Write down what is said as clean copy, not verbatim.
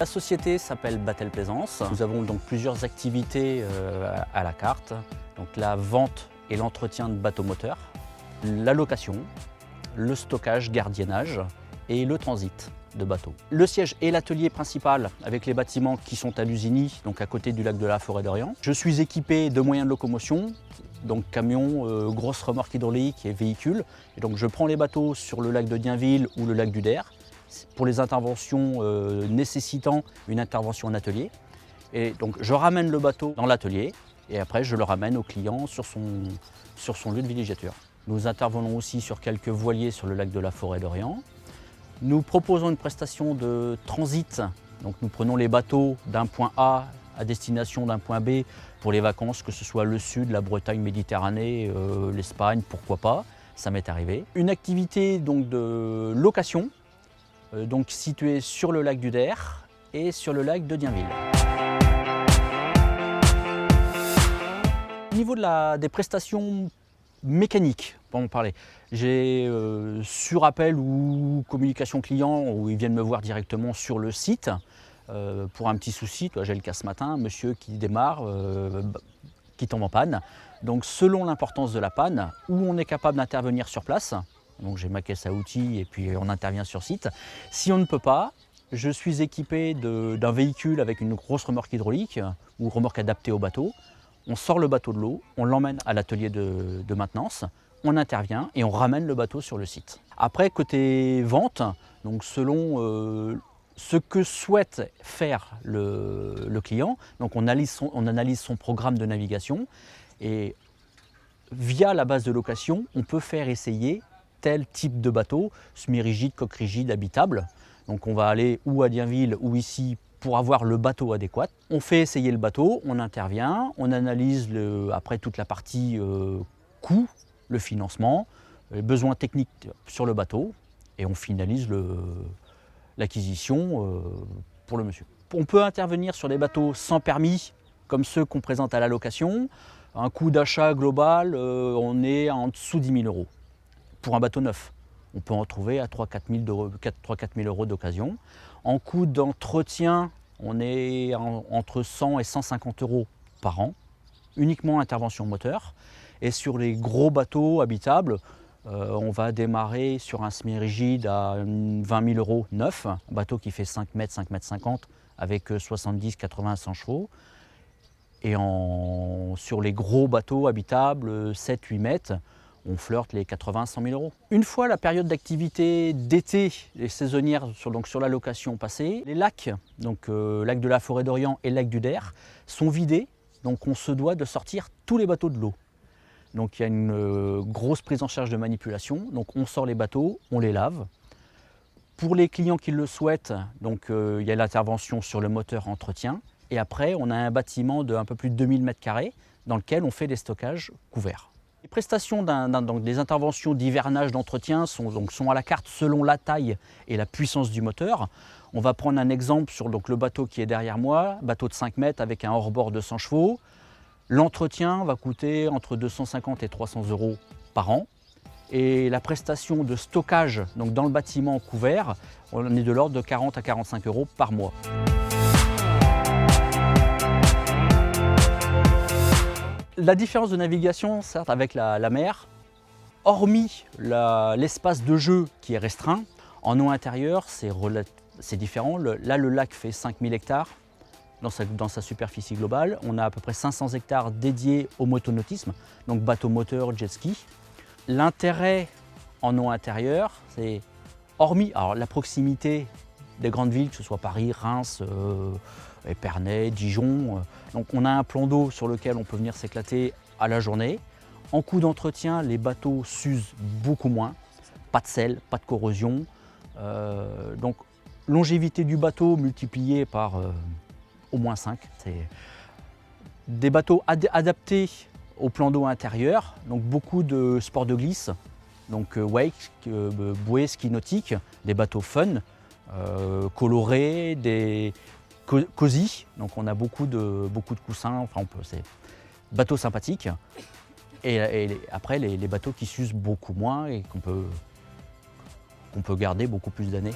La société s'appelle Batel Plaisance. Nous avons donc plusieurs activités à la carte. Donc la vente et l'entretien de bateaux moteurs, la location, le stockage, gardiennage et le transit de bateaux. Le siège et l'atelier principal avec les bâtiments qui sont à Lusigny, donc à côté du lac de la Forêt-d'Orient. Je suis équipé de moyens de locomotion, donc camions, grosses remorques hydrauliques et véhicules. Et donc je prends les bateaux sur le lac de Dienville ou le lac du Der pour les interventions nécessitant une intervention en atelier. Et donc je ramène le bateau dans l'atelier et après je le ramène au client sur son lieu de villégiature. Nous intervenons aussi sur quelques voiliers sur le lac de la Forêt-d'Orient. Nous proposons une prestation de transit, donc nous prenons les bateaux d'un point A à destination d'un point B pour les vacances, que ce soit le sud, la Bretagne, Méditerranée, l'Espagne, pourquoi pas, ça m'est arrivé. Une activité donc de location, donc située sur le lac du Der et sur le lac de Dienville. Au niveau des prestations mécaniques, pour en parler, j'ai sur appel ou communication client où ils viennent me voir directement sur le site pour un petit souci. J'ai le cas ce matin, un monsieur qui démarre, qui tombe en panne. Donc selon l'importance de la panne, où on est capable d'intervenir sur place, donc j'ai ma caisse à outils et puis on intervient sur site. Si on ne peut pas, je suis équipé d'un véhicule avec une grosse remorque hydraulique ou remorque adaptée au bateau. On sort le bateau de l'eau, on l'emmène à l'atelier de maintenance, on intervient et on ramène le bateau sur le site. Après, côté vente, donc selon ce que souhaite faire le client, donc on analyse son programme de navigation et via la base de location, on peut faire essayer tel type de bateau, semi-rigide, coque rigide, habitable. Donc on va aller ou à Dienville ou ici pour avoir le bateau adéquat. On fait essayer le bateau, on intervient, on analyse après toute la partie coût, le financement, les besoins techniques sur le bateau et on finalise l'acquisition pour le monsieur. On peut intervenir sur des bateaux sans permis comme ceux qu'on présente à la location. Un coût d'achat global, on est en dessous de 10 000 euros pour un bateau neuf. On peut en trouver à 3 000 euros d'occasion. En coût d'entretien, on est entre 100 et 150 euros par an, uniquement intervention moteur. Et sur les gros bateaux habitables, on va démarrer sur un semi-rigide à 20 000 euros neuf, un bateau qui fait 5 mètres, 5 mètres 50 avec 70, 80, 100 chevaux. Et sur les gros bateaux habitables, 7-8 mètres, on flirte les 80 100 000 euros. Une fois la période d'activité d'été et saisonnière sur la location passée, les lacs, donc lac de la Forêt-d'Orient et lac du Der, sont vidés. Donc on se doit de sortir tous les bateaux de l'eau. Donc il y a une grosse prise en charge de manipulation. Donc on sort les bateaux, on les lave. Pour les clients qui le souhaitent, donc, il y a l'intervention sur le moteur entretien. Et après, on a un bâtiment de un peu plus de 2000 m² dans lequel on fait des stockages couverts. Les prestations donc des interventions d'hivernage d'entretien sont à la carte selon la taille et la puissance du moteur. On va prendre un exemple sur le bateau qui est derrière moi, bateau de 5 mètres avec un hors-bord de 100 chevaux. L'entretien va coûter entre 250 et 300 euros par an. Et la prestation de stockage donc dans le bâtiment couvert, on est de l'ordre de 40 à 45 euros par mois. La différence de navigation, certes, avec la mer, hormis l'espace de jeu qui est restreint, en eau intérieure, c'est différent. Là, le lac fait 5000 hectares dans sa superficie globale. On a à peu près 500 hectares dédiés au motonautisme, donc bateau moteur, jet ski. L'intérêt en eau intérieure, c'est hormis la proximité des grandes villes, que ce soit Paris, Reims, Épernay, Dijon. Donc on a un plan d'eau sur lequel on peut venir s'éclater à la journée. En coût d'entretien, les bateaux s'usent beaucoup moins. Pas de sel, pas de corrosion. Donc longévité du bateau multipliée par au moins 5. C'est des bateaux adaptés au plan d'eau intérieur. Donc beaucoup de sports de glisse, donc wake, bouée, ski nautique, des bateaux fun, colorés, des cosy, donc on a beaucoup de coussins, c'est bateaux sympathiques. Et après les bateaux qui s'usent beaucoup moins et qu'on peut garder beaucoup plus d'années.